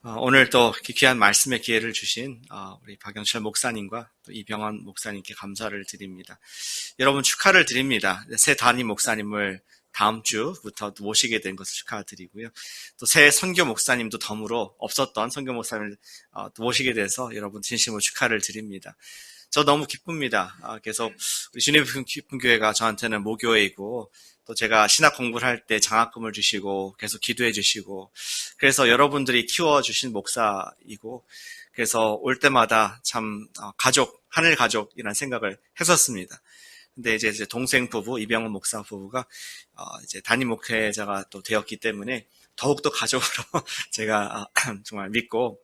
오늘 또 이렇게 귀한 말씀의 기회를 주신 우리 박영철 목사님과 또 이병헌 목사님께 감사를 드립니다. 여러분 축하를 드립니다. 새 담임 목사님을 다음 주부터 모시게 된 것을 축하드리고요. 또 새 선교 목사님도 덤으로 없었던 선교 목사님을 또 모시게 돼서 여러분 진심으로 축하를 드립니다. 저 너무 기쁩니다. 계속 우리 주님의 기쁜 교회가 저한테는 모교회이고 또 제가 신학 공부를 할 때 장학금을 주시고 계속 기도해 주시고 그래서 여러분들이 키워주신 목사이고 그래서 올 때마다 참 가족, 하늘 가족이라는 생각을 했었습니다. 근데 이제 동생 부부, 이병헌 목사 부부가 이제 담임 목회자가 또 되었기 때문에 더욱더 가족으로 제가 정말 믿고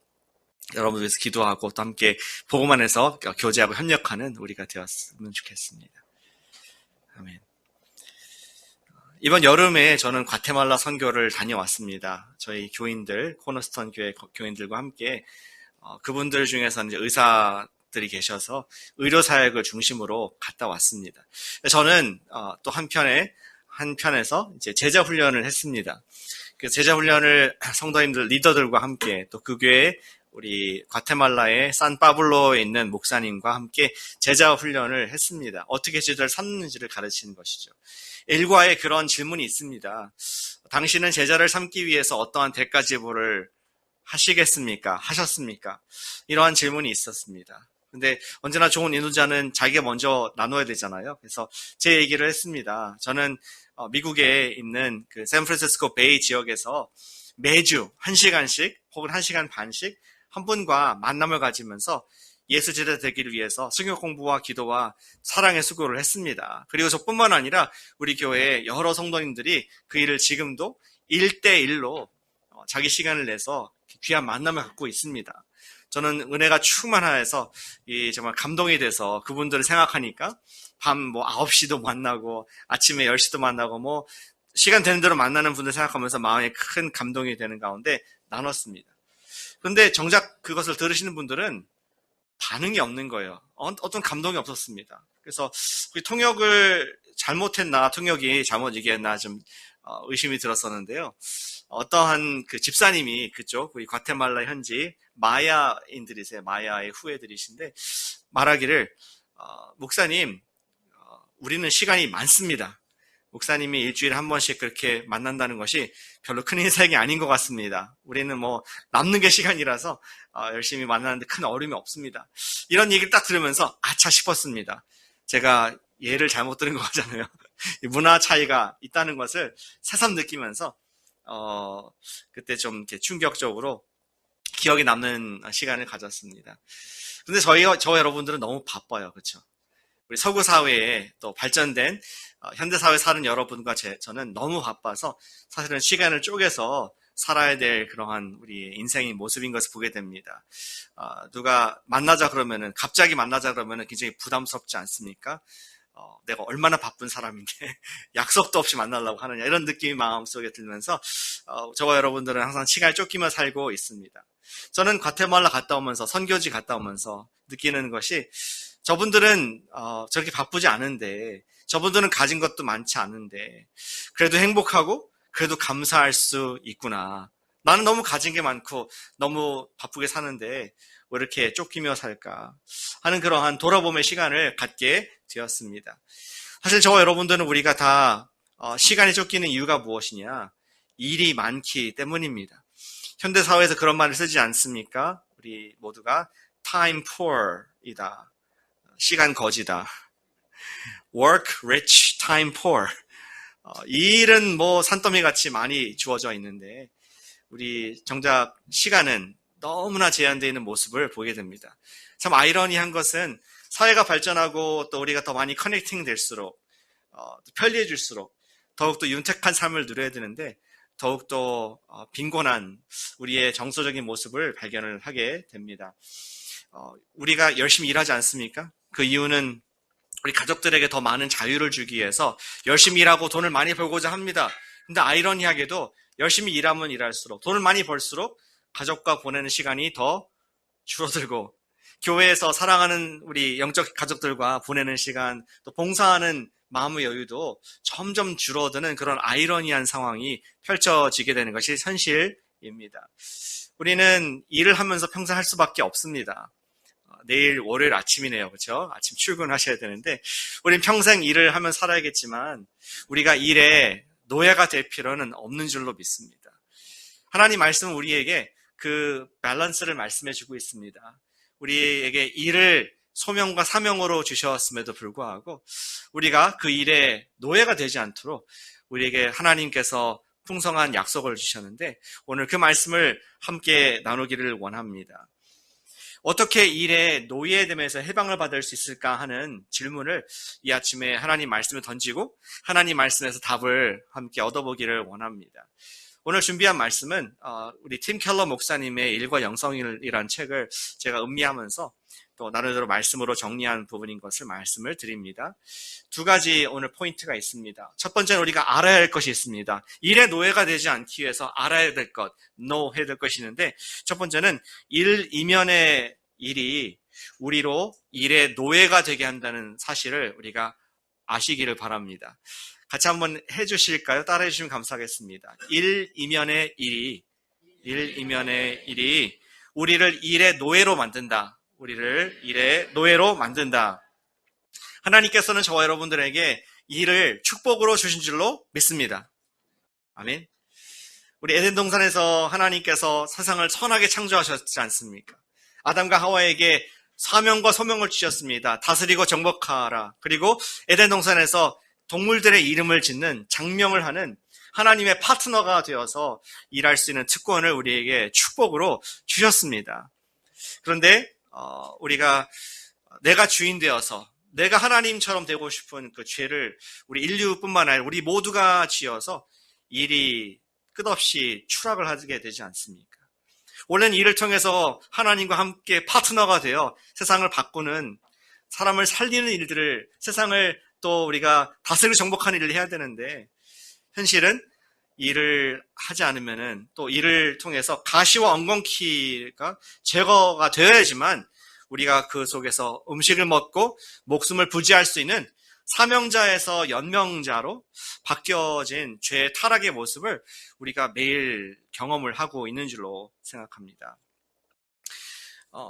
여러분을 위해서 기도하고 또 함께 복음 안에서 교제하고 협력하는 우리가 되었으면 좋겠습니다. 아멘. 이번 여름에 저는 과테말라 선교를 다녀왔습니다. 저희 교인들, 코너스톤 교회 교인들과 함께 그분들 중에서는 이제 의사들이 계셔서 의료사역을 중심으로 갔다 왔습니다. 저는 또 한편에서 이제 제자 훈련을 했습니다. 그 제자 훈련을 성도님들, 리더들과 함께 또 그 교회 우리 과테말라의 산파블로에 있는 목사님과 함께 제자 훈련을 했습니다. 어떻게 제자를 삼는지를 가르치는 것이죠. 일과에 그런 질문이 있습니다. 당신은 제자를 삼기 위해서 어떠한 대가 지불을 하시겠습니까? 하셨습니까? 이러한 질문이 있었습니다. 근데 언제나 좋은 인도자는 자기가 먼저 나눠야 되잖아요. 그래서 제 얘기를 했습니다. 저는 미국에 있는 그 샌프란시스코 베이 지역에서 매주 1시간씩 혹은 1시간 반씩 한 분과 만남을 가지면서 예수 제자 되기를 위해서 성경 공부와 기도와 사랑의 수고를 했습니다. 그리고 저뿐만 아니라 우리 교회의 여러 성도님들이 그 일을 지금도 1대1로 자기 시간을 내서 귀한 만남을 갖고 있습니다. 저는 은혜가 충만하여서 정말 감동이 돼서 그분들을 생각하니까 밤 9시도 만나고 아침에 10시도 만나고 시간 되는 대로 만나는 분들 생각하면서 마음에 큰 감동이 되는 가운데 나눴습니다. 그런데 정작 그것을 들으시는 분들은 반응이 없는 거예요. 어떤 감동이 없었습니다. 그래서 통역을 잘못했나, 통역이 잘못 얘기했나 좀 의심이 들었었는데요. 어떠한 그 집사님이 그쪽 우리 과테말라 현지 마야인들이세요. 마야의 후예들이신데 말하기를 목사님, 우리는 시간이 많습니다. 목사님이 일주일에 한 번씩 그렇게 만난다는 것이 별로 큰 인사이 아닌 것 같습니다. 우리는 남는 게 시간이라서 열심히 만나는데 큰 어려움이 없습니다. 이런 얘기를 딱 들으면서 아차 싶었습니다. 제가 예를 잘못 들은 거 같잖아요. 문화 차이가 있다는 것을 새삼 느끼면서 그때 좀 이렇게 충격적으로 기억에 남는 시간을 가졌습니다. 근데 저 여러분들은 너무 바빠요. 그렇죠? 우리 서구 사회에 또 발전된 현대 사회에 사는 여러분과 저는 너무 바빠서 사실은 시간을 쪼개서 살아야 될 그러한 우리 인생의 모습인 것을 보게 됩니다. 누가 갑자기 만나자 그러면은 굉장히 부담스럽지 않습니까? 내가 얼마나 바쁜 사람인데 약속도 없이 만나려고 하느냐 이런 느낌이 마음속에 들면서 저와 여러분들은 항상 시간을 쫓기며 살고 있습니다. 저는 과테말라 갔다 오면서 선교지 갔다 오면서 느끼는 것이 저분들은 저렇게 바쁘지 않은데 저분들은 가진 것도 많지 않은데 그래도 행복하고 그래도 감사할 수 있구나. 나는 너무 가진 게 많고 너무 바쁘게 사는데 왜 이렇게 쫓기며 살까 하는 그러한 돌아봄의 시간을 갖게 되었습니다. 사실 저와 여러분들은 우리가 다 시간이 쫓기는 이유가 무엇이냐? 일이 많기 때문입니다. 현대사회에서 그런 말을 쓰지 않습니까? 우리 모두가 time poor이다. 시간 거지다. work rich, time poor. 이 일은 산더미 같이 많이 주어져 있는데 우리 정작 시간은 너무나 제한되어 있는 모습을 보게 됩니다. 참 아이러니한 것은 사회가 발전하고 또 우리가 더 많이 커넥팅 될수록 편리해질수록 더욱더 윤택한 삶을 누려야 되는데 더욱더 빈곤한 우리의 정서적인 모습을 발견을 하게 됩니다. 우리가 열심히 일하지 않습니까? 그 이유는 우리 가족들에게 더 많은 자유를 주기 위해서 열심히 일하고 돈을 많이 벌고자 합니다. 근데 아이러니하게도 열심히 일하면 일할수록 돈을 많이 벌수록 가족과 보내는 시간이 더 줄어들고 교회에서 사랑하는 우리 영적 가족들과 보내는 시간 또 봉사하는 마음의 여유도 점점 줄어드는 그런 아이러니한 상황이 펼쳐지게 되는 것이 현실입니다. 입니다. 우리는 일을 하면서 평생 할 수밖에 없습니다. 내일 월요일 아침이네요. 그렇죠? 아침 출근하셔야 되는데 우린 평생 일을 하면 살아야겠지만 우리가 일에 노예가 될 필요는 없는 줄로 믿습니다. 하나님 말씀은 우리에게 그 밸런스를 말씀해 주고 있습니다. 우리에게 일을 소명과 사명으로 주셨음에도 불구하고 우리가 그 일에 노예가 되지 않도록 우리에게 하나님께서 풍성한 약속을 주셨는데 오늘 그 말씀을 함께 나누기를 원합니다. 어떻게 일에 노예됨에서 해방을 받을 수 있을까 하는 질문을 이 아침에 하나님 말씀을 던지고 하나님 말씀에서 답을 함께 얻어보기를 원합니다. 오늘 준비한 말씀은 우리 팀 켈러 목사님의 일과 영성이라는 책을 제가 음미하면서 또 나름대로 말씀으로 정리한 부분인 것을 말씀을 드립니다. 두 가지 오늘 포인트가 있습니다. 첫 번째는 우리가 알아야 할 것이 있습니다. 일의 노예가 되지 않기 위해서 알아야 될 것, 해야 될 것이 있는데 첫 번째는 일 이면의 일이 우리로 일의 노예가 되게 한다는 사실을 우리가 아시기를 바랍니다. 같이 한번 해주실까요? 따라해 주시면 감사하겠습니다. 일 이면의 일이 우리를 일의 노예로 만든다. 우리를 일의 노예로 만든다. 하나님께서는 저와 여러분들에게 일을 축복으로 주신 줄로 믿습니다. 아멘. 우리 에덴 동산에서 하나님께서 세상을 선하게 창조하셨지 않습니까? 아담과 하와에게 사명과 소명을 주셨습니다. 다스리고 정복하라. 그리고 에덴 동산에서 동물들의 이름을 짓는 장명을 하는 하나님의 파트너가 되어서 일할 수 있는 특권을 우리에게 축복으로 주셨습니다. 그런데 우리가 내가 주인 되어서 내가 하나님처럼 되고 싶은 그 죄를 우리 인류뿐만 아니라 우리 모두가 지어서 일이 끝없이 추락을 하게 되지 않습니까? 원래는 일을 통해서 하나님과 함께 파트너가 되어 세상을 바꾸는 사람을 살리는 일들을 세상을 또 우리가 다스리고 정복하는 일을 해야 되는데 현실은 일을 하지 않으면은 또 일을 통해서 가시와 엉겅퀴가 제거가 되어야지만 우리가 그 속에서 음식을 먹고 목숨을 부지할 수 있는 사명자에서 연명자로 바뀌어진 죄의 타락의 모습을 우리가 매일 경험을 하고 있는 줄로 생각합니다.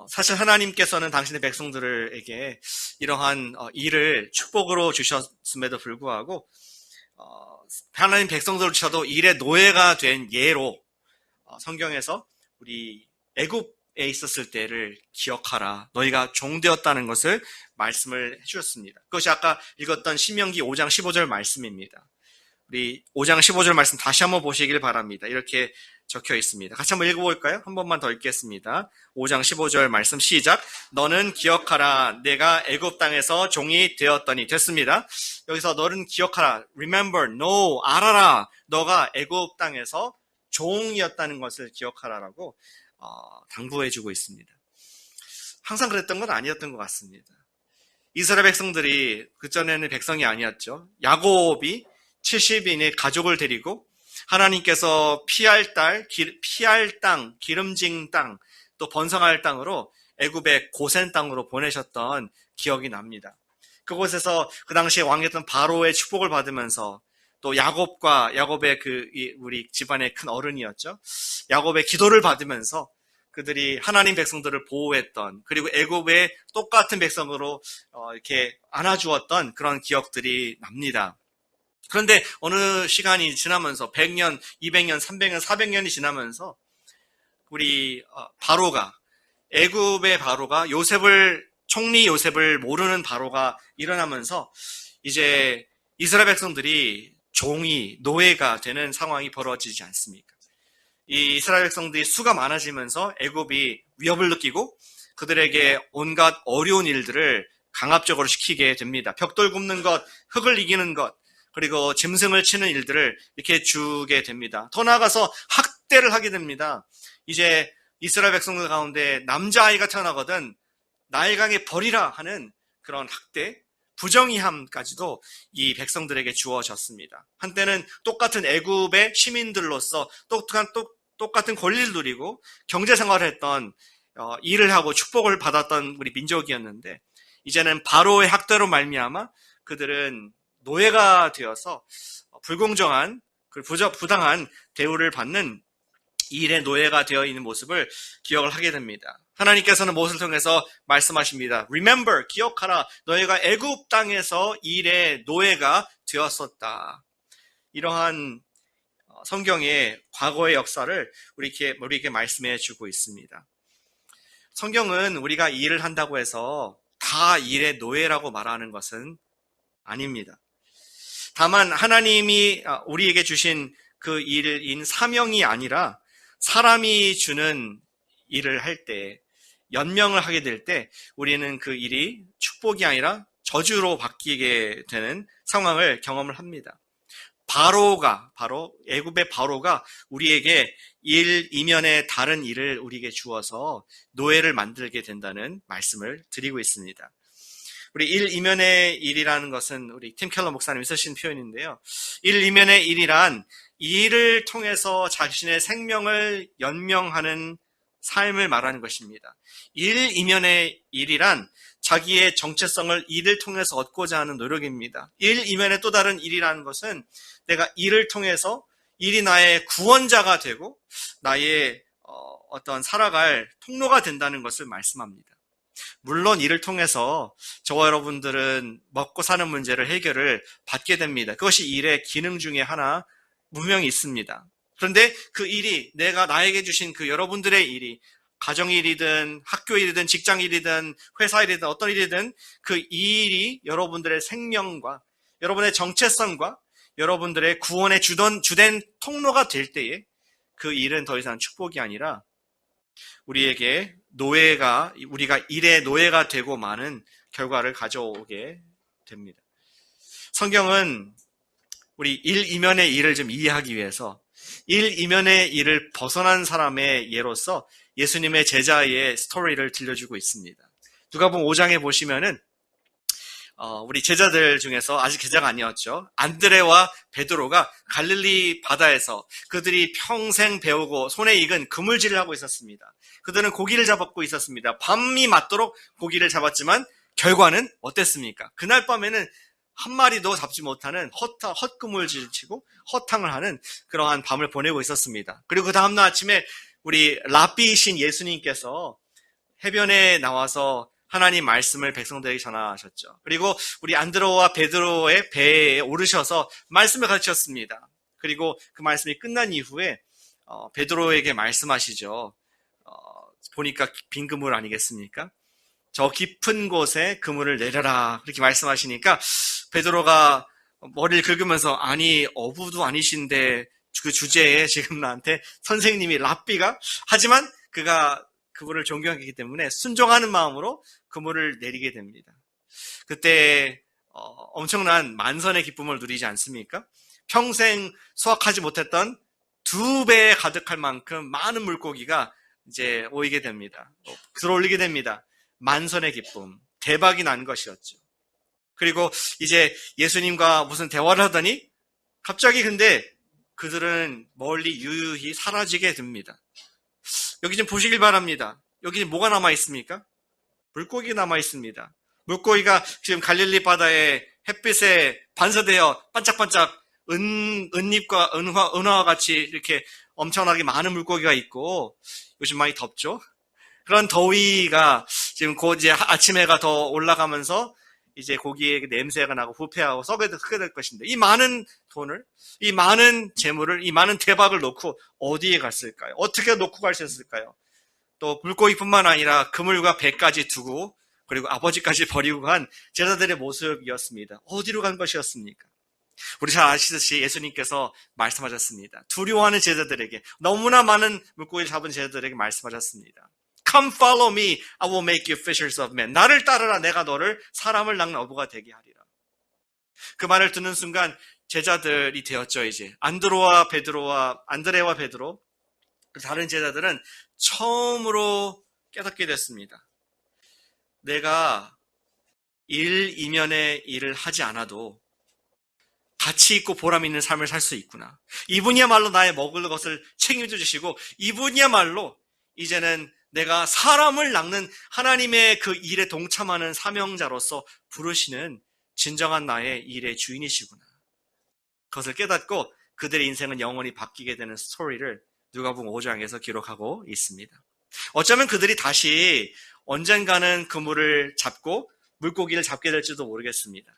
사실 하나님께서는 당신의 백성들에게 이러한 일을 축복으로 주셨음에도 불구하고 하나님 백성들을 주셔도 일의 노예가 된 예로 성경에서 우리 애굽에 있었을 때를 기억하라. 너희가 종되었다는 것을 말씀을 해주셨습니다. 그것이 아까 읽었던 신명기 5장 15절 말씀입니다. 우리 5장 15절 말씀 다시 한번 보시길 바랍니다. 이렇게 적혀 있습니다. 같이 한번 읽어볼까요? 한 번만 더 읽겠습니다. 5장 15절 말씀 시작. 너는 기억하라. 내가 애굽 땅에서 종이 되었더니 됐습니다. 여기서 너는 기억하라. Remember, know, 알아라. 너가 애굽 땅에서 종이었다는 것을 기억하라라고 당부해주고 있습니다. 항상 그랬던 건 아니었던 것 같습니다. 이스라엘 백성들이 그전에는 백성이 아니었죠. 야곱이 70인의 가족을 데리고 하나님께서 피할 땅, 기름진 땅, 또 번성할 땅으로 애굽의 고센 땅으로 보내셨던 기억이 납니다. 그곳에서 그 당시에 왕이었던 바로의 축복을 받으면서 또 야곱의 우리 집안의 큰 어른이었죠. 야곱의 기도를 받으면서 그들이 하나님 백성들을 보호했던, 그리고 애굽의 똑같은 백성으로 이렇게 안아주었던 그런 기억들이 납니다. 그런데 어느 시간이 지나면서 100년, 200년, 300년, 400년이 지나면서 우리 애굽의 바로가 총리 요셉을 모르는 바로가 일어나면서 이제 이스라엘 백성들이 노예가 되는 상황이 벌어지지 않습니까? 이 이스라엘 백성들이 수가 많아지면서 애굽이 위협을 느끼고 그들에게 온갖 어려운 일들을 강압적으로 시키게 됩니다. 벽돌 굽는 것, 흙을 이기는 것, 그리고 짐승을 치는 일들을 이렇게 주게 됩니다. 더 나아가서 학대를 하게 됩니다. 이제 이스라엘 백성들 가운데 남자아이가 태어나거든 나일강에 버리라 하는 그런 학대, 부정의함까지도 이 백성들에게 주어졌습니다. 한때는 똑같은 애굽의 시민들로서 똑같은 권리를 누리고 경제생활을 했던 일을 하고 축복을 받았던 우리 민족이었는데 이제는 바로의 학대로 말미암아 그들은 노예가 되어서 불공정한 부당한 대우를 받는 이 일의 노예가 되어 있는 모습을 기억을 하게 됩니다. 하나님께서는 모세를 통해서 말씀하십니다. Remember, 기억하라. 너희가 애굽 땅에서 이 일의 노예가 되었었다. 이러한 성경의 과거의 역사를 우리에게 말씀해 주고 있습니다. 성경은 우리가 이 일을 한다고 해서 다 일의 노예라고 말하는 것은 아닙니다. 다만 하나님이 우리에게 주신 그 일인 사명이 아니라 사람이 주는 일을 할 때, 연명을 하게 될 때 우리는 그 일이 축복이 아니라 저주로 바뀌게 되는 상황을 경험을 합니다. 바로 애굽의 바로가 우리에게 일 이면에 다른 일을 우리에게 주어서 노예를 만들게 된다는 말씀을 드리고 있습니다. 우리 일 이면의 일이라는 것은 우리 팀 켈러 목사님이 쓰신 표현인데요. 일 이면의 일이란 이 일을 통해서 자신의 생명을 연명하는 삶을 말하는 것입니다. 일 이면의 일이란 자기의 정체성을 일을 통해서 얻고자 하는 노력입니다. 일 이면의 또 다른 일이라는 것은 내가 일을 통해서 일이 나의 구원자가 되고 나의 어떤 살아갈 통로가 된다는 것을 말씀합니다. 물론 이를 통해서 저와 여러분들은 먹고 사는 문제를 해결을 받게 됩니다. 그것이 일의 기능 중에 하나 분명히 있습니다. 그런데 그 일이 나에게 주신 그 여러분들의 일이 가정일이든 학교일이든 직장일이든 회사일이든 어떤 일이든 그 일이 여러분들의 생명과 여러분의 정체성과 여러분들의 구원의 주된 통로가 될 때에 그 일은 더 이상 축복이 아니라 우리에게 우리가 일의 노예가 되고 마는 결과를 가져오게 됩니다. 성경은 우리 일 이면의 일을 좀 이해하기 위해서 일 이면의 일을 벗어난 사람의 예로서 예수님의 제자의 스토리를 들려주고 있습니다. 누가복음 5장에 보시면은 우리 제자들 중에서 아직 제자가 아니었죠. 안드레와 베드로가 갈릴리 바다에서 그들이 평생 배우고 손에 익은 그물질을 하고 있었습니다. 그들은 고기를 잡고 있었습니다. 밤이 맞도록 고기를 잡았지만 결과는 어땠습니까? 그날 밤에는 한 마리도 잡지 못하는 헛그물질을 치고 허탕을 하는 그러한 밤을 보내고 있었습니다. 그리고 그 다음날 아침에 우리 랍비이신 예수님께서 해변에 나와서 하나님 말씀을 백성들에게 전하셨죠. 그리고 우리 안드로와 베드로의 배에 오르셔서 말씀을 가르치셨습니다. 그리고 그 말씀이 끝난 이후에 베드로에게 말씀하시죠. 보니까 빈 그물 아니겠습니까? 저 깊은 곳에 그물을 내려라 그렇게 말씀하시니까 베드로가 머리를 긁으면서 아니 어부도 아니신데 그 주제에 지금 나한테 선생님이 랍비가 하지만 그가 그분을 존경하기 때문에 순종하는 마음으로 그물을 내리게 됩니다. 그때 엄청난 만선의 기쁨을 누리지 않습니까? 평생 수확하지 못했던 2배에 가득할 만큼 많은 물고기가 이제 오이게 됩니다. 들어올리게 됩니다. 만선의 기쁨, 대박이 난 것이었죠. 그리고 이제 예수님과 무슨 대화를 하더니 갑자기 근데 그들은 멀리 유유히 사라지게 됩니다. 여기 좀 보시길 바랍니다. 여기 뭐가 남아 있습니까? 물고기가 남아 있습니다. 물고기가 지금 갈릴리 바다의 햇빛에 반사되어 반짝반짝 은잎과 은화와 같이 이렇게 엄청나게 많은 물고기가 있고 요즘 많이 덥죠? 그런 더위가 지금 곧 이제 아침 해가 더 올라가면서 이제 고기의 냄새가 나고 부패하고 썩게 될 것인데 이 많은 돈을, 이 많은 재물을, 이 많은 대박을 놓고 어디에 갔을까요? 어떻게 놓고 갈 수 있을까요? 또 물고기뿐만 아니라 그물과 배까지 두고 그리고 아버지까지 버리고 간 제자들의 모습이었습니다. 어디로 간 것이었습니까? 우리 잘 아시듯이 예수님께서 말씀하셨습니다. 두려워하는 제자들에게, 너무나 많은 물고기를 잡은 제자들에게 말씀하셨습니다. Come follow me, I will make you fishers of men. 나를 따르라, 내가 너를 사람을 낚는 어부가 되게 하리라. 그 말을 듣는 순간 제자들이 되었죠. 이제 안드레와 베드로, 다른 제자들은 처음으로 깨닫게 됐습니다. 내가 일 이면의 일을 하지 않아도 가치 있고 보람 있는 삶을 살 수 있구나. 이분이야말로 나의 먹을 것을 책임져 주시고 이분이야말로 이제는 내가 사람을 낚는 하나님의 그 일에 동참하는 사명자로서 부르시는 진정한 나의 일의 주인이시구나. 그것을 깨닫고 그들의 인생은 영원히 바뀌게 되는 스토리를 누가복음 5장에서 기록하고 있습니다. 어쩌면 그들이 다시 언젠가는 그물을 잡고 물고기를 잡게 될지도 모르겠습니다.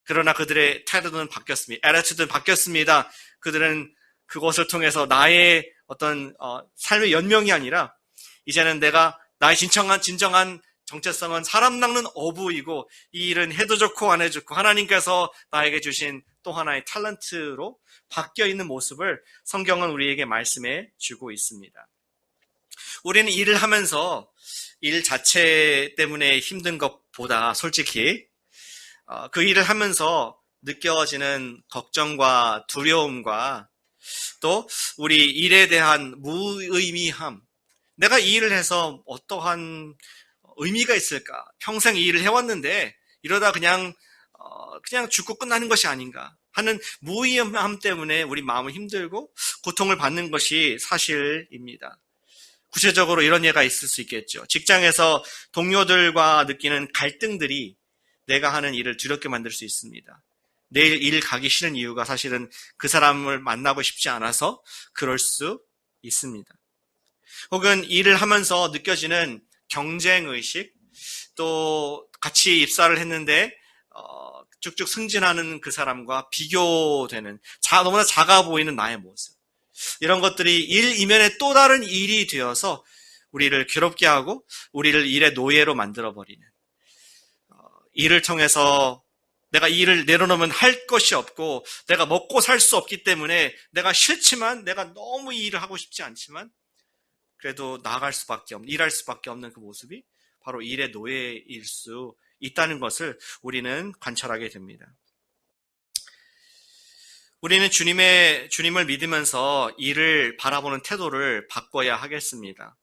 그러나 그들의 태도는 바뀌었습니다. 애티튜드는 바뀌었습니다. 그들은 그것을 통해서 나의 어떤 삶의 연명이 아니라 이제는 내가 나의 진정한 정체성은 사람 낚는 어부이고 이 일은 해도 좋고 안 해도 좋고 하나님께서 나에게 주신 또 하나의 탤런트로 바뀌어 있는 모습을 성경은 우리에게 말씀해 주고 있습니다. 우리는 일을 하면서 일 자체 때문에 힘든 것보다 솔직히 그 일을 하면서 느껴지는 걱정과 두려움과 또 우리 일에 대한 무의미함, 내가 이 일을 해서 어떠한 의미가 있을까? 평생 이 일을 해왔는데 이러다 그냥 죽고 끝나는 것이 아닌가 하는 무의미함 때문에 우리 마음은 힘들고 고통을 받는 것이 사실입니다. 구체적으로 이런 예가 있을 수 있겠죠. 직장에서 동료들과 느끼는 갈등들이 내가 하는 일을 두렵게 만들 수 있습니다. 내일 일 가기 싫은 이유가 사실은 그 사람을 만나고 싶지 않아서 그럴 수 있습니다. 혹은 일을 하면서 느껴지는 경쟁의식, 또 같이 입사를 했는데 쭉쭉 승진하는 그 사람과 비교되는 너무나 작아 보이는 나의 모습, 이런 것들이 일 이면에 또 다른 일이 되어서 우리를 괴롭게 하고 우리를 일의 노예로 만들어버리는, 일을 통해서 내가 이 일을 내려놓으면 할 것이 없고 내가 먹고 살 수 없기 때문에 내가 싫지만, 내가 너무 이 일을 하고 싶지 않지만 그래도 나아갈 수밖에 없는, 일할 수밖에 없는 그 모습이 바로 일의 노예일 수 있다는 것을 우리는 관찰하게 됩니다. 우리는 주님을 믿으면서 일을 바라보는 태도를 바꿔야 하겠습니다.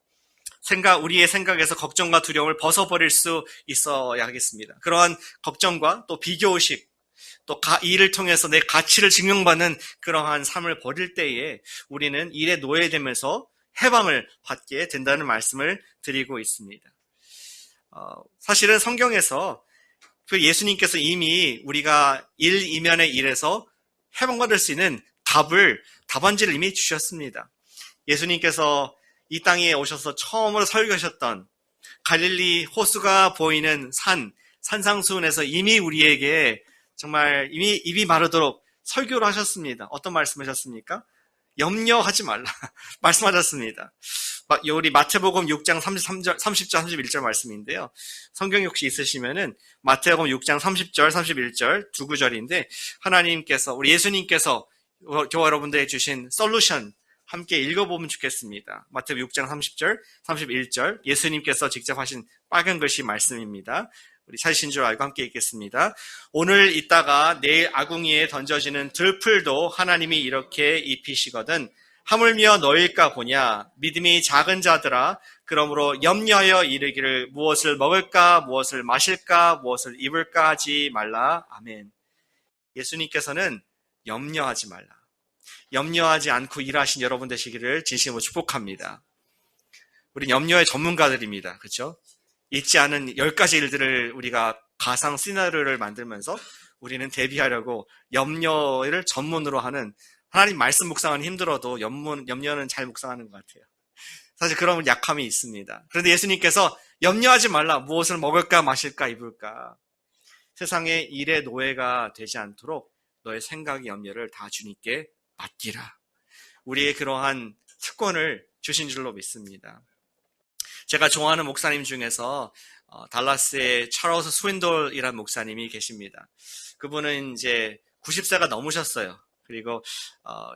우리의 생각에서 걱정과 두려움을 벗어버릴 수 있어야 하겠습니다. 그러한 걱정과 또 비교의식, 또 일을 통해서 내 가치를 증명받는 그러한 삶을 버릴 때에 우리는 일에 노예되면서 해방을 받게 된다는 말씀을 드리고 있습니다. 사실은 성경에서 그 예수님께서 이미 우리가 일 이면의 일에서 해방받을 수 있는 답안지를 이미 주셨습니다. 예수님께서 이 땅에 오셔서 처음으로 설교하셨던 갈릴리 호수가 보이는 산상수훈에서 이미 우리에게 정말 이미 입이 마르도록 설교를 하셨습니다. 어떤 말씀하셨습니까? 염려하지 말라 말씀하셨습니다. 우리 마태복음 6장 30절, 31절 말씀인데요. 성경이 혹시 있으시면은 마태복음 6장 30절, 31절 두 구절인데, 하나님께서, 우리 예수님께서 교회 여러분들에게 주신 솔루션 함께 읽어보면 좋겠습니다. 마태복음 6장 30절, 31절 예수님께서 직접 하신 빨간 글씨 말씀입니다. 우리 찾으신 줄 알고 함께 읽겠습니다. 오늘 있다가 내일 아궁이에 던져지는 들풀도 하나님이 이렇게 입히시거든 하물며 너일까 보냐. 믿음이 작은 자들아, 그러므로 염려하여 이르기를 무엇을 먹을까, 무엇을 마실까, 무엇을 입을까 하지 말라. 아멘. 예수님께서는 염려하지 말라, 염려하지 않고 일하신 여러분 되시기를 진심으로 축복합니다. 우린 염려의 전문가들입니다. 그렇죠? 있지 않은 10가지 일들을 우리가 가상 시나리오를 만들면서 우리는 대비하려고 염려를 전문으로 하는, 하나님 말씀 묵상은 힘들어도 염려는 잘 묵상하는 것 같아요. 사실 그런 약함이 있습니다. 그런데 예수님께서 염려하지 말라. 무엇을 먹을까, 마실까, 입을까. 세상의 일의 노예가 되지 않도록 너의 생각의 염려를 다 주님께 맡기라. 우리의 그러한 특권을 주신 줄로 믿습니다. 제가 좋아하는 목사님 중에서 달라스의 찰스 스윈돌이라는 목사님이 계십니다. 그분은 이제 90세가 넘으셨어요. 그리고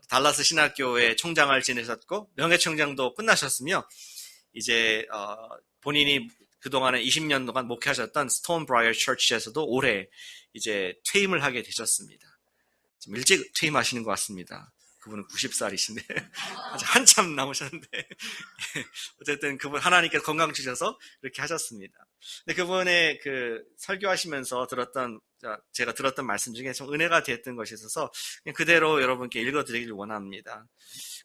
달라스 신학교의 총장을 지내셨고 명예총장도 끝나셨으며, 이제 본인이 그동안에 20년 동안 목회하셨던 스톤 브라이어 처치에서도 올해 이제 퇴임을 하게 되셨습니다. 좀 일찍 퇴임하시는 것 같습니다. 그분은 90살이신데 아직 한참 남으셨는데 어쨌든 그분 하나님께서 건강 주셔서 이렇게 하셨습니다. 근데 그분의 그 설교하시면서 제가 들었던 말씀 중에 좀 은혜가 됐던 것이 있어서 그냥 그대로 여러분께 읽어드리길 원합니다.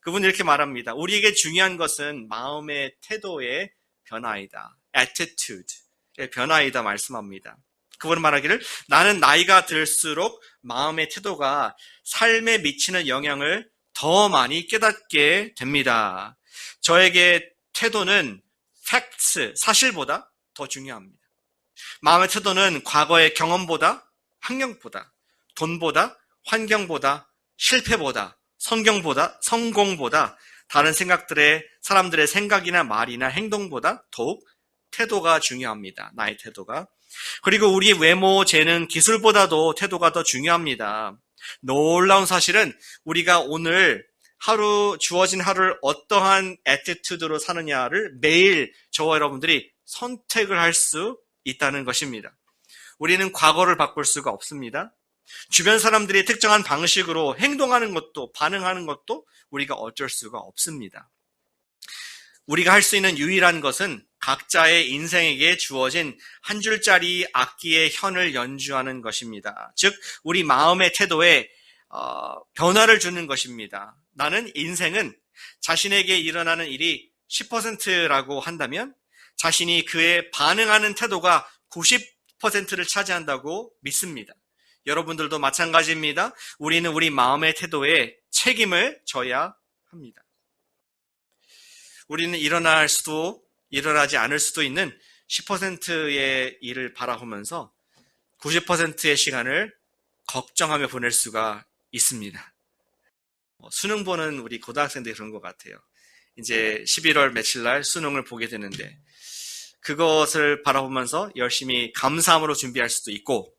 그분이 이렇게 말합니다. 우리에게 중요한 것은 마음의 태도의 변화이다. attitude의 변화이다 말씀합니다. 그분은 말하기를 나는 나이가 들수록 마음의 태도가 삶에 미치는 영향을 더 많이 깨닫게 됩니다. 저에게 태도는 facts, 사실보다 더 중요합니다. 마음의 태도는 과거의 경험보다, 학력보다, 돈보다, 환경보다, 실패보다, 성공보다, 다른 사람들의 생각이나 말이나 행동보다 더욱 태도가 중요합니다. 나의 태도가. 그리고 우리 외모, 재능, 기술보다도 태도가 더 중요합니다. 놀라운 사실은 우리가 오늘 주어진 하루를 어떠한 애티튜드로 사느냐를 매일 저와 여러분들이 선택을 할 수 있다는 것입니다. 우리는 과거를 바꿀 수가 없습니다. 주변 사람들이 특정한 방식으로 행동하는 것도, 반응하는 것도 우리가 어쩔 수가 없습니다. 우리가 할 수 있는 유일한 것은 각자의 인생에게 주어진 한 줄짜리 악기의 현을 연주하는 것입니다. 즉, 우리 마음의 태도에 변화를 주는 것입니다. 나는 인생은 자신에게 일어나는 일이 10%라고 한다면 자신이 그에 반응하는 태도가 90%를 차지한다고 믿습니다. 여러분들도 마찬가지입니다. 우리는 우리 마음의 태도에 책임을 져야 합니다. 우리는 일어나지 않을 수도 있는 10%의 일을 바라보면서 90%의 시간을 걱정하며 보낼 수가 있습니다. 수능 보는 우리 고등학생들이 그런 것 같아요. 이제 11월 며칠 날 수능을 보게 되는데 그것을 바라보면서 열심히 감사함으로 준비할 수도 있고,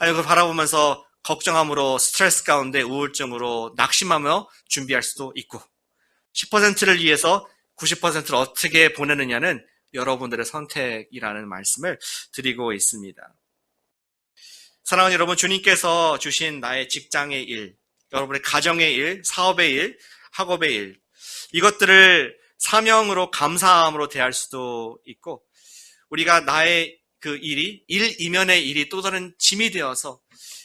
아니 그걸 바라보면서 걱정함으로 스트레스 가운데 우울증으로 낙심하며 준비할 수도 있고, 10%를 위해서 90%를 어떻게 보내느냐는 여러분들의 선택이라는 말씀을 드리고 있습니다. 사랑하는 여러분, 주님께서 주신 나의 직장의 일, 여러분의 가정의 일, 사업의 일, 학업의 일, 이것들을 사명으로 감사함으로 대할 수도 있고, 우리가 나의 그 일이, 일 이면의 일이 또 다른 짐이 되어서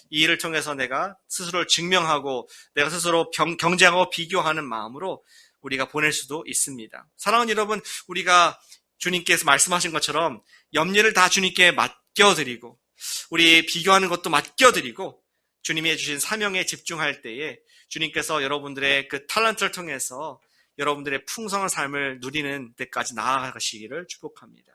이 일을 통해서 내가 스스로를 증명하고 내가 스스로 경쟁하고 비교하는 마음으로 우리가 보낼 수도 있습니다. 사랑하는 여러분, 우리가 주님께서 말씀하신 것처럼 염려를 다 주님께 맡겨드리고 우리 비교하는 것도 맡겨드리고 주님이 해주신 사명에 집중할 때에 주님께서 여러분들의 그 탤런트를 통해서 여러분들의 풍성한 삶을 누리는 데까지 나아가시기를 축복합니다.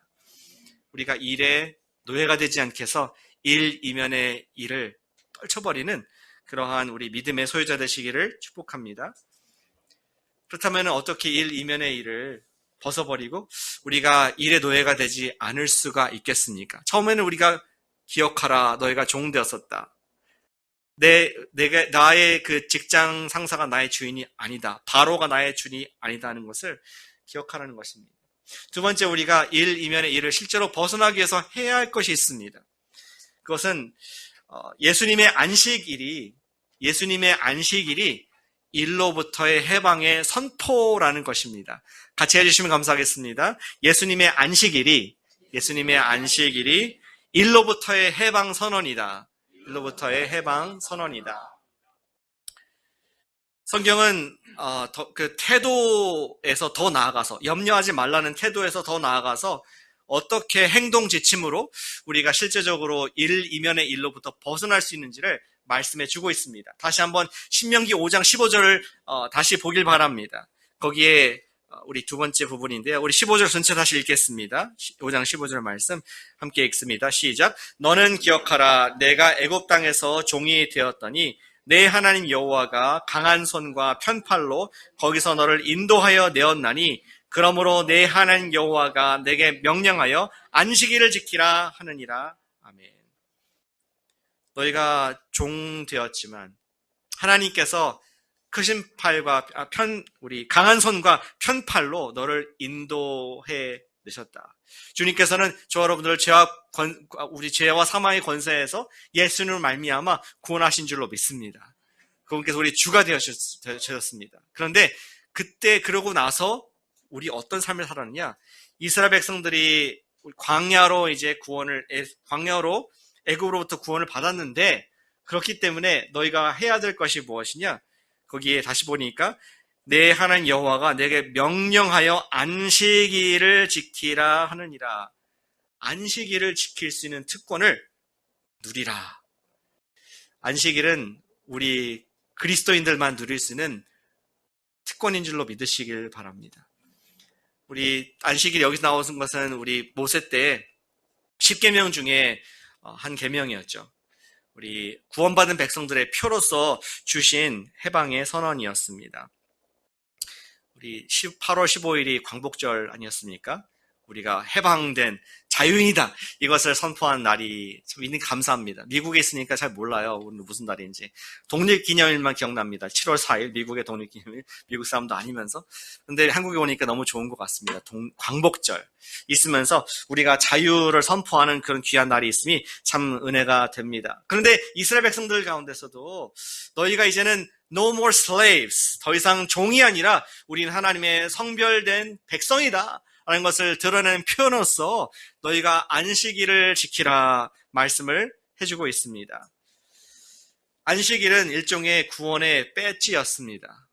우리가 일에 노예가 되지 않게 해서 일 이면의 일을 떨쳐버리는 그러한 우리 믿음의 소유자 되시기를 축복합니다. 그렇다면 어떻게 일 이면의 일을 벗어버리고 우리가 일의 노예가 되지 않을 수가 있겠습니까? 처음에는 우리가 기억하라, 너희가 종되었었다. 나의 그 직장 상사가 나의 주인이 아니다. 바로가 나의 주인이 아니다 하는 것을 기억하라는 것입니다. 두 번째, 우리가 일 이면의 일을 실제로 벗어나기 위해서 해야 할 것이 있습니다. 그것은 예수님의 안식일이 일로부터의 해방의 선포라는 것입니다. 같이 해주시면 감사하겠습니다. 예수님의 안식일이 일로부터의 해방 선언이다. 일로부터의 해방 선언이다. 성경은 그 태도에서 더 나아가서, 염려하지 말라는 태도에서 더 나아가서 어떻게 행동 지침으로 우리가 실제적으로 일 이면의 일로부터 벗어날 수 있는지를 말씀해 주고 있습니다. 다시 한번 신명기 5장 15절을 다시 보길 바랍니다. 거기에 우리 두 번째 부분인데요. 우리 15절 전체 다시 읽겠습니다. 5장 15절 말씀 함께 읽습니다. 시작. 너는 기억하라. 내가 애굽 땅에서 종이 되었더니 내 하나님 여호와가 강한 손과 편팔로 거기서 너를 인도하여 내었나니 그러므로 내 하나님 여호와가 내게 명령하여 안식일을 지키라 하느니라. 아멘. 너희가 종 되었지만 하나님께서 크신 팔과 우리 강한 손과 편팔로 너를 인도해 내셨다. 주님께서는 저와 여러분들을 우리 죄와 사망의 권세에서 예수님을 말미암아 구원하신 줄로 믿습니다. 그분께서 우리 주가 되셨습니다. 그런데 그때 그러고 나서 우리 어떤 삶을 살았느냐? 이스라엘 백성들이 광야로 애굽으로부터 구원을 받았는데, 그렇기 때문에 너희가 해야 될 것이 무엇이냐? 거기에 다시 보니까 내 하나님 여호와가 내게 명령하여 안식일을 지키라 하느니라. 안식일을 지킬 수 있는 특권을 누리라. 안식일은 우리 그리스도인들만 누릴 수 있는 특권인 줄로 믿으시길 바랍니다. 우리 안식일 여기서 나오는 것은 우리 모세 때 10계명 중에 한 계명이었죠. 우리 구원받은 백성들의 표로서 주신 해방의 선언이었습니다. 우리 8월 15일이 광복절 아니었습니까? 우리가 해방된 자유인이다. 이것을 선포한 날이 참 있는 게 감사합니다. 미국에 있으니까 잘 몰라요. 오늘 무슨 날인지. 독립기념일만 기억납니다. 7월 4일 미국의 독립기념일. 미국 사람도 아니면서. 근데 한국에 오니까 너무 좋은 것 같습니다. 광복절 있으면서 우리가 자유를 선포하는 그런 귀한 날이 있음이 참 은혜가 됩니다. 그런데 이스라엘 백성들 가운데서도 너희가 이제는 No more slaves. 더 이상 종이 아니라 우리는 하나님의 성별된 백성이다. 라는 것을 드러내는 표현으로서 너희가 안식일을 지키라 말씀을 해주고 있습니다. 안식일은 일종의 구원의 배지였습니다.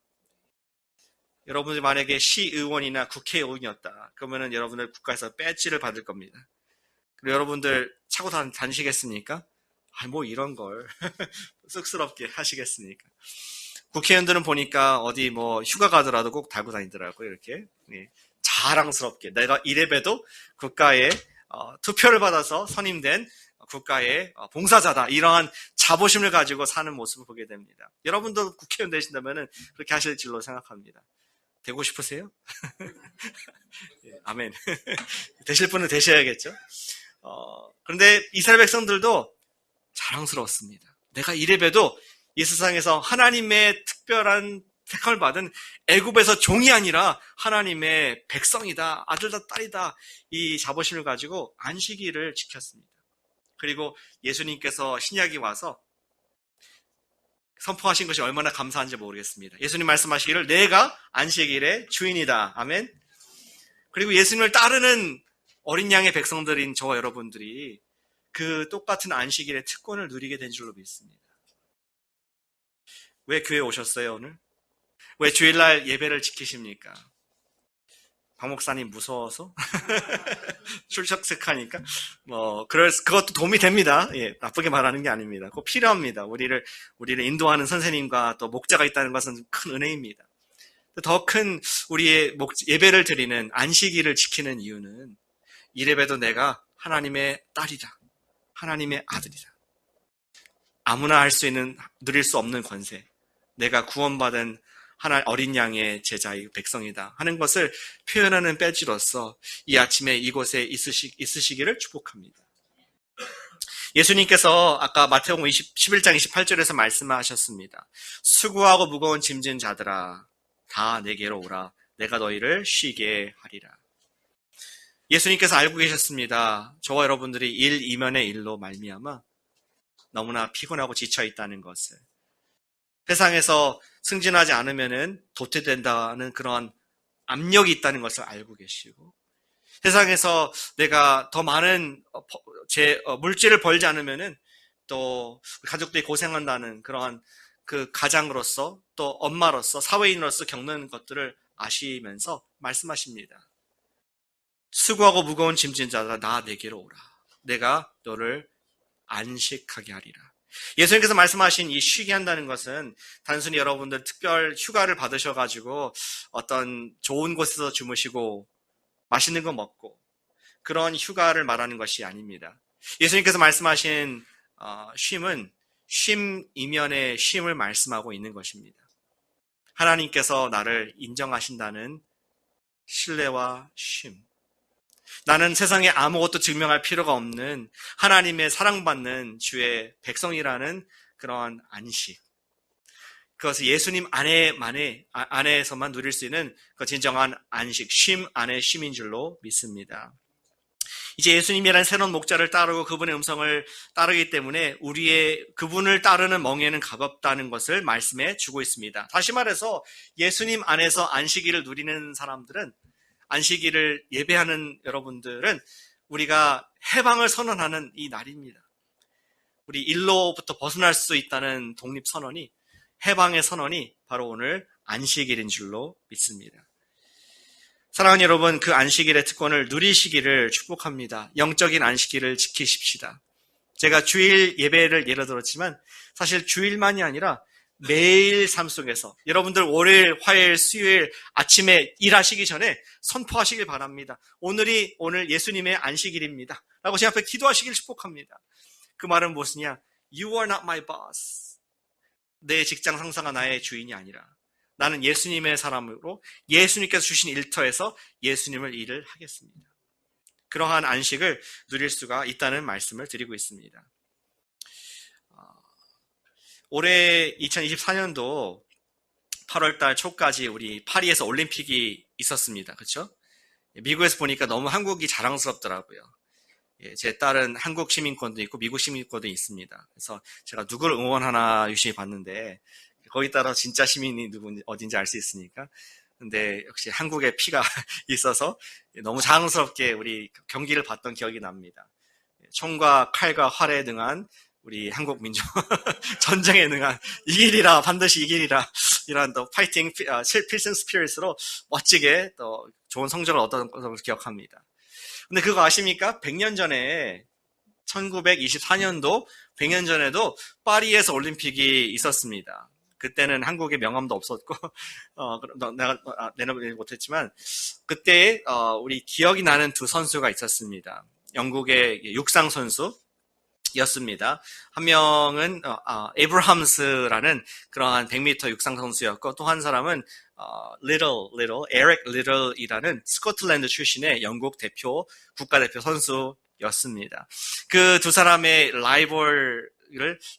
여러분들이 만약에 시의원이나 국회의원이었다. 그러면은 여러분들 국가에서 배지를 받을 겁니다. 그리고 여러분들 차고 다니시겠습니까? 뭐 이런 걸 쑥스럽게 하시겠습니까? 국회의원들은 보니까 어디 뭐 휴가 가더라도 꼭 달고 다니더라고요. 이렇게. 자랑스럽게 내가 이래봬도 국가에 투표를 받아서 선임된 국가의 봉사자다. 이러한 자부심을 가지고 사는 모습을 보게 됩니다. 여러분도 국회의원 되신다면 그렇게 하실 줄로 생각합니다. 되고 싶으세요? 예, 아멘. 되실 분은 되셔야겠죠. 그런데 이스라엘 백성들도 자랑스러웠습니다. 내가 이래봬도 이 세상에서 하나님의 특별한 택함을 받은 애굽에서 종이 아니라 하나님의 백성이다, 아들다, 딸이다, 이 자부심을 가지고 안식일을 지켰습니다. 그리고 예수님께서 신약이 와서 선포하신 것이 얼마나 감사한지 모르겠습니다. 예수님 말씀하시기를 내가 안식일의 주인이다. 아멘. 그리고 예수님을 따르는 어린 양의 백성들인 저와 여러분들이 그 똑같은 안식일의 특권을 누리게 된 줄로 믿습니다. 왜 교회에 오셨어요, 오늘? 왜 주일날 예배를 지키십니까? 박 목사님 무서워서? 출석색하니까? 그것도 도움이 됩니다. 예, 나쁘게 말하는 게 아닙니다. 꼭 필요합니다. 우리를 인도하는 선생님과 또 목자가 있다는 것은 큰 은혜입니다. 더 큰 우리의 예배를 드리는 안식일을 지키는 이유는 이래봬도 내가 하나님의 딸이다. 하나님의 아들이다. 아무나 할 수 있는, 누릴 수 없는 권세. 내가 구원받은 하나 어린 양의 제자의 백성이다 하는 것을 표현하는 배지로서 이 아침에 이곳에 있으시기를 축복합니다. 예수님께서 아까 마태복음 11장 28절에서 말씀하셨습니다. 수고하고 무거운 짐진 자들아 다 내게로 오라. 내가 너희를 쉬게 하리라. 예수님께서 알고 계셨습니다. 저와 여러분들이 일 이면의 일로 말미암아 너무나 피곤하고 지쳐 있다는 것을, 세상에서 승진하지 않으면은 도태된다는 그런 압력이 있다는 것을 알고 계시고, 세상에서 내가 더 많은 물질을 벌지 않으면은 또 가족들이 고생한다는 그러한 그 가장으로서 또 엄마로서 사회인으로서 겪는 것들을 아시면서 말씀하십니다. 수고하고 무거운 짐진 자들아 나 내게로 오라. 내가 너를 안식하게 하리라. 예수님께서 말씀하신 이 쉬게 한다는 것은 단순히 여러분들 특별 휴가를 받으셔가지고 어떤 좋은 곳에서 주무시고 맛있는 거 먹고 그런 휴가를 말하는 것이 아닙니다. 예수님께서 말씀하신 쉼은 쉼 이면의 쉼을 말씀하고 있는 것입니다. 하나님께서 나를 인정하신다는 신뢰와 쉼. 나는 세상에 아무것도 증명할 필요가 없는 하나님의 사랑받는 주의 백성이라는 그러한 안식. 그것을 예수님 안에서만 누릴 수 있는 그 진정한 안식, 쉼 안의 쉼인 줄로 믿습니다. 이제 예수님이라는 새로운 목자를 따르고 그분의 음성을 따르기 때문에 그분을 따르는 멍에는 값없다는 것을 말씀해 주고 있습니다. 다시 말해서 예수님 안에서 안식일을 누리는 사람들은, 안식일을 예배하는 여러분들은 우리가 해방을 선언하는 이 날입니다. 우리 일로부터 벗어날 수 있다는 독립선언이, 해방의 선언이 바로 오늘 안식일인 줄로 믿습니다. 사랑하는 여러분, 그 안식일의 특권을 누리시기를 축복합니다. 영적인 안식일을 지키십시다. 제가 주일 예배를 예로 들었지만 사실 주일만이 아니라 매일 삶 속에서 여러분들 월요일, 화요일, 수요일 아침에 일하시기 전에 선포하시길 바랍니다. 오늘 예수님의 안식일입니다. 라고 제 앞에 기도하시길 축복합니다. 그 말은 무엇이냐? You are not my boss. 내 직장 상사가 나의 주인이 아니라 나는 예수님의 사람으로 예수님께서 주신 일터에서 예수님을 일을 하겠습니다. 그러한 안식을 누릴 수가 있다는 말씀을 드리고 있습니다. 올해 2024년도 8월달 초까지 우리 파리에서 올림픽이 있었습니다. 그렇죠? 미국에서 보니까 너무 한국이 자랑스럽더라고요. 제 딸은 한국 시민권도 있고 미국 시민권도 있습니다. 그래서 제가 누구를 응원하나 유심히 봤는데 거기 따라 진짜 시민이 누군지 어딘지 알 수 있으니까. 근데 역시 한국의 피가 있어서 너무 자랑스럽게 우리 경기를 봤던 기억이 납니다. 총과 칼과 활에 능한 우리 한국 민족 전쟁에 능한 이기리라 반드시 이기리라 이런 또 파이팅 필승 스피릿으로 멋지게 또 좋은 성적을 얻었던 것을 기억합니다. 근데 그거 아십니까? 100년 전에 1924년도 100년 전에도 파리에서 올림픽이 있었습니다. 그때는 한국의 명함도 없었고 내가 내놓지 못했지만 그때 우리 기억이 나는 두 선수가 있었습니다. 영국의 육상 선수 였습니다. 한 명은 에이브라함스라는 그러한 100m 육상 선수였고 또 한 사람은 에릭 리틀이라는 스코틀랜드 출신의 영국 대표 국가대표 선수였습니다. 그 두 사람의 라이벌을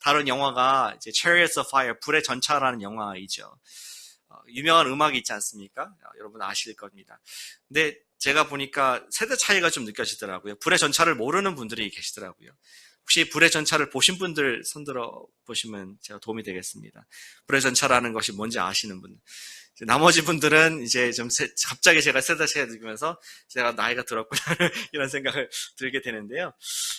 다룬 영화가 이제 Chariots of Fire, 불의 전차라는 영화이죠. 유명한 음악이 있지 않습니까? 여러분 아실 겁니다. 근데 제가 보니까 세대 차이가 좀 느껴지더라고요. 불의 전차를 모르는 분들이 계시더라고요. 혹시 불의 전차를 보신 분들 손들어 보시면 제가 도움이 되겠습니다. 불의 전차라는 것이 뭔지 아시는 분들. 나머지 분들은 이제 좀 갑자기 제가 세대 차이가 느끼면서 제가 나이가 들었구나 이런 생각을 들게 되는데요.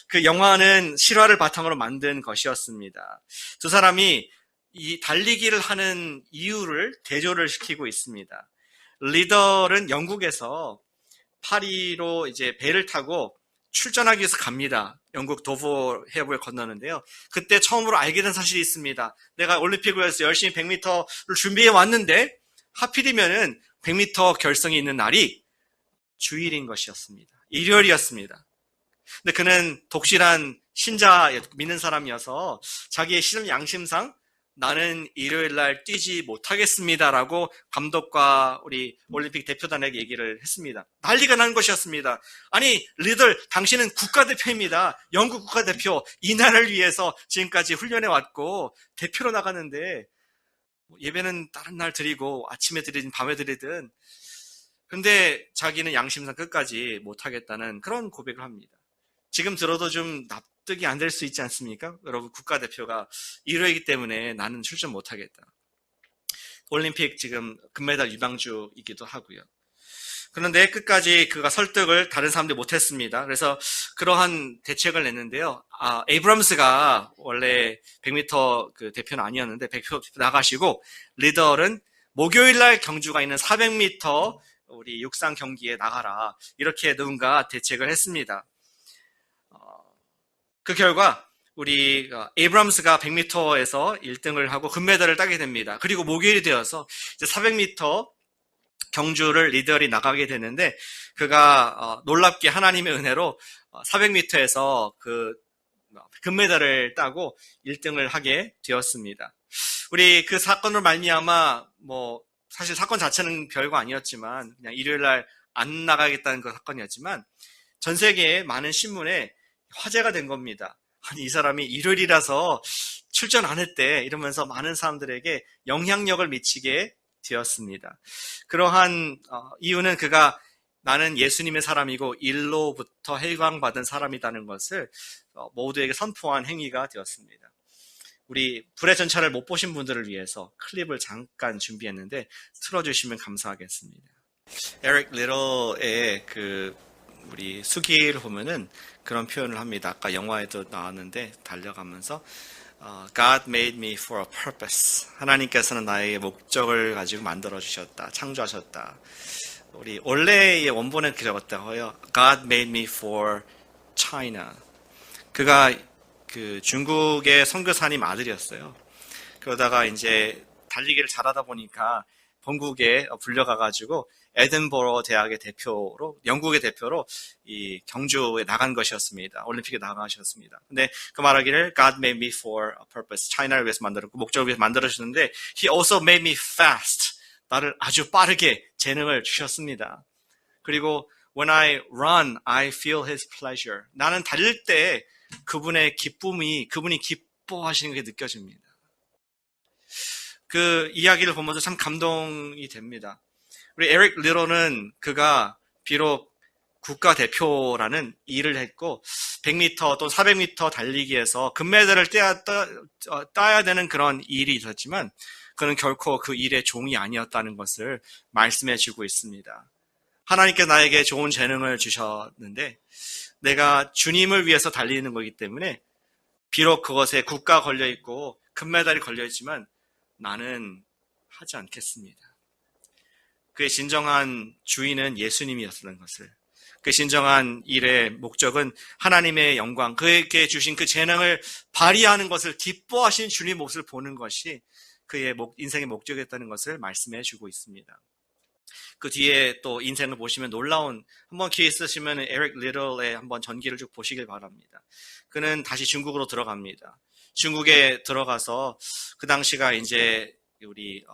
그 영화는 실화를 바탕으로 만든 것이었습니다. 두 사람이 이 달리기를 하는 이유를 대조를 시키고 있습니다. 리더는 영국에서 파리로 이제 배를 타고 출전하기 위해서 갑니다. 영국 도버 해협을 건너는데요. 그때 처음으로 알게 된 사실이 있습니다. 내가 올림픽을 위해서 열심히 100m를 준비해 왔는데 하필이면은 100m 결승이 있는 날이 주일인 것이었습니다. 일요일이었습니다. 근데 그는 독실한 신자 믿는 사람이어서 자기의 양심상 나는 일요일 날 뛰지 못하겠습니다라고 감독과 우리 올림픽 대표단에게 얘기를 했습니다. 난리가 난 것이었습니다. 아니, 리들, 당신은 국가대표입니다. 영국 국가대표. 이 나라를 위해서 지금까지 훈련해 왔고 대표로 나가는데 예배는 다른 날 드리고 아침에 드리든 밤에 드리든 근데 자기는 양심상 끝까지 못하겠다는 그런 고백을 합니다. 지금 들어도 좀 납득이 안 될 수 있지 않습니까? 여러분 국가대표가 일요이기 때문에 나는 출전 못하겠다. 올림픽 지금 금메달 유망주이기도 하고요. 그런데 끝까지 그가 설득을 다른 사람들이 못했습니다. 그래서 그러한 대책을 냈는데요. 에이브럼스가 원래 100m 그 대표는 아니었는데 100m 나가시고 리더는 목요일날 경주가 있는 400m 우리 육상 경기에 나가라. 이렇게 누군가 대책을 했습니다. 그 결과 우리 에이브럼스가 100m에서 1등을 하고 금메달을 따게 됩니다. 그리고 목요일이 되어서 이제 400m 경주를 리더리 나가게 되는데 그가 놀랍게 하나님의 은혜로 400m에서 그 금메달을 따고 1등을 하게 되었습니다. 우리 그 사건으로 말미암아 사실 사건 자체는 별거 아니었지만 그냥 일요일 날 안 나가겠다는 그 사건이었지만 전 세계의 많은 신문에 화제가 된 겁니다. 아니, 이 사람이 일요일이라서 출전 안 했대 이러면서 많은 사람들에게 영향력을 미치게 되었습니다. 그러한 이유는 그가 나는 예수님의 사람이고 일로부터 해방받은 사람이라는 것을 모두에게 선포한 행위가 되었습니다. 우리 불의 전차를 못 보신 분들을 위해서 클립을 잠깐 준비했는데 틀어주시면 감사하겠습니다. 에릭 리틀의 우리 수기를 보면은 그런 표현을 합니다. 아까 영화에도 나왔는데 달려가면서 God made me for a purpose. 하나님께서는 나에게 목적을 가지고 만들어 주셨다. 창조하셨다. 우리 원래의 원본에 적었다고요. God made me for China. 그가 그 중국의 선교사님 아들이었어요. 그러다가 이제 달리기를 잘하다 보니까 본국에 불려가가지고 에든버러 대학의 대표로, 영국의 대표로 이 경주에 나간 것이었습니다. 올림픽에 나가셨습니다. 근데 그 말하기를 God made me for a purpose. 차이나를 위해서 만들었고 목적을 위해서 만들어주셨는데 He also made me fast. 나를 아주 빠르게 재능을 주셨습니다. 그리고 When I run, I feel His pleasure. 나는 달릴 때 그분의 기쁨이, 그분이 기뻐하시는 게 느껴집니다. 그 이야기를 보면서 참 감동이 됩니다. 우리 에릭 리로는 그가 비록 국가대표라는 일을 했고 100m 또는 400m 달리기에서 금메달을 따야 되는 그런 일이 있었지만 그는 결코 그 일의 종이 아니었다는 것을 말씀해 주고 있습니다. 하나님께 나에게 좋은 재능을 주셨는데 내가 주님을 위해서 달리는 거기 때문에 비록 그것에 국가 걸려있고 금메달이 걸려있지만 나는 하지 않겠습니다. 그의 진정한 주인은 예수님이었다는 것을, 그 진정한 일의 목적은 하나님의 영광, 그에게 주신 그 재능을 발휘하는 것을 기뻐하신 주님의 모습을 보는 것이 그의 인생의 목적이었다는 것을 말씀해 주고 있습니다. 그 뒤에 또 인생을 보시면 놀라운, 한번 기회 있으시면 에릭 리틀의 한번 전기를 쭉 보시길 바랍니다. 그는 다시 중국으로 들어갑니다. 중국에 들어가서 그 당시가 이제 우리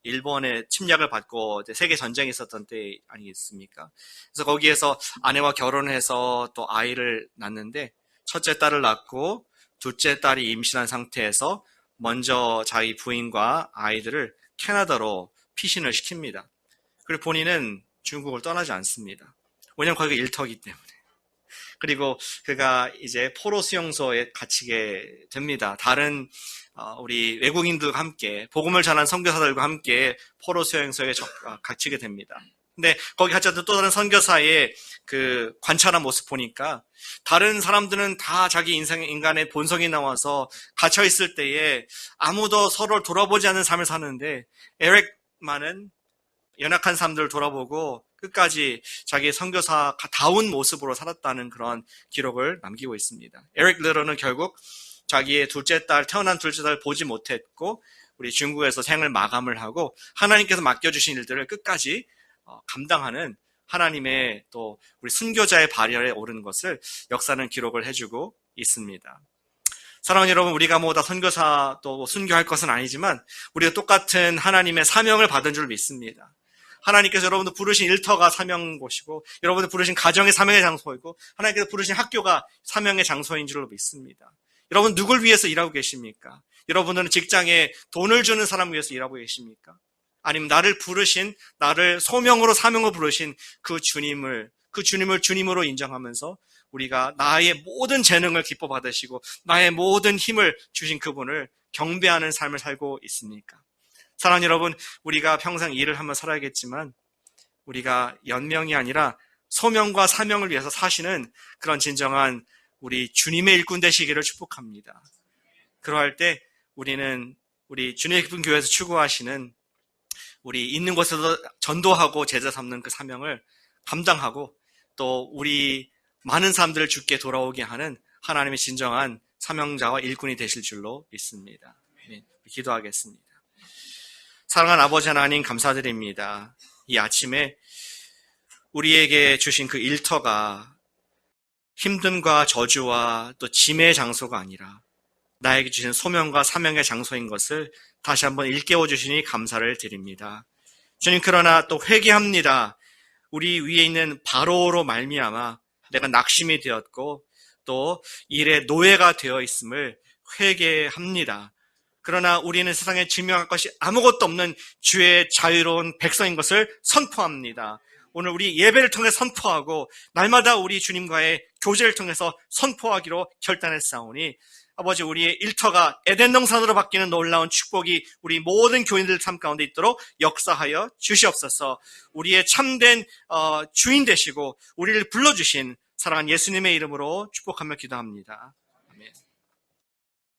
일본의 침략을 받고 세계 전쟁이 있었던 때 아니겠습니까? 그래서 거기에서 아내와 결혼해서 또 아이를 낳는데 첫째 딸을 낳고 둘째 딸이 임신한 상태에서 먼저 자기 부인과 아이들을 캐나다로 피신을 시킵니다. 그리고 본인은 중국을 떠나지 않습니다. 왜냐하면 거기가 일터이기 때문에. 그리고 그가 이제 포로 수용소에 갇히게 됩니다. 다른 우리 외국인들과 함께 복음을 전한 선교사들과 함께 포로 수용소에 갇히게 됩니다. 근데 거기 갇혔던 또 다른 선교사의 그 관찰한 모습 보니까 다른 사람들은 다 자기 인간의 본성이 나와서 갇혀 있을 때에 아무도 서로를 돌아보지 않는 삶을 사는데 에릭만은 연약한 사람들을 돌아보고 끝까지 자기의 선교사다운 모습으로 살았다는 그런 기록을 남기고 있습니다. 에릭 리터는 결국 자기의 태어난 둘째 딸을 보지 못했고 우리 중국에서 생을 마감을 하고 하나님께서 맡겨주신 일들을 끝까지 감당하는 하나님의 또 우리 순교자의 발열에 오른 것을 역사는 기록을 해주고 있습니다. 사랑하는 여러분, 우리가 뭐 다 선교사 또 순교할 것은 아니지만 우리가 똑같은 하나님의 사명을 받은 줄 믿습니다. 하나님께서 여러분들 부르신 일터가 사명 곳이고 여러분들 부르신 가정의 사명의 장소이고 하나님께서 부르신 학교가 사명의 장소인 줄로 믿습니다. 여러분 누굴 위해서 일하고 계십니까? 여러분들은 직장에 돈을 주는 사람을 위해서 일하고 계십니까? 아니면 나를 소명으로 사명으로 부르신 그 주님을 주님으로 인정하면서 우리가 나의 모든 재능을 기뻐 받으시고 나의 모든 힘을 주신 그분을 경배하는 삶을 살고 있습니까? 사랑하는 여러분, 우리가 평생 일을 하며 살아야겠지만 우리가 연명이 아니라 소명과 사명을 위해서 사시는 그런 진정한 우리 주님의 일꾼 되시기를 축복합니다. 그러할 때 우리는 우리 주님의 기쁜 교회에서 추구하시는 우리 있는 곳에서 전도하고 제자 삼는 그 사명을 감당하고 또 우리 많은 사람들을 주께 돌아오게 하는 하나님의 진정한 사명자와 일꾼이 되실 줄로 믿습니다. 네, 기도하겠습니다. 사랑하는 아버지 하나님 감사드립니다. 이 아침에 우리에게 주신 그 일터가 힘듦과 저주와 또 짐의 장소가 아니라 나에게 주신 소명과 사명의 장소인 것을 다시 한번 일깨워 주시니 감사를 드립니다. 주님, 그러나 또 회개합니다. 우리 위에 있는 바로로 말미암아 내가 낙심이 되었고 또 일의 노예가 되어 있음을 회개합니다. 그러나 우리는 세상에 증명할 것이 아무것도 없는 주의 자유로운 백성인 것을 선포합니다. 오늘 우리 예배를 통해 선포하고 날마다 우리 주님과의 교제를 통해서 선포하기로 결단했사오니 아버지, 우리의 일터가 에덴 동산으로 바뀌는 놀라운 축복이 우리 모든 교인들 삶 가운데 있도록 역사하여 주시옵소서. 우리의 참된 주인 되시고 우리를 불러주신 사랑하는 예수님의 이름으로 축복하며 기도합니다.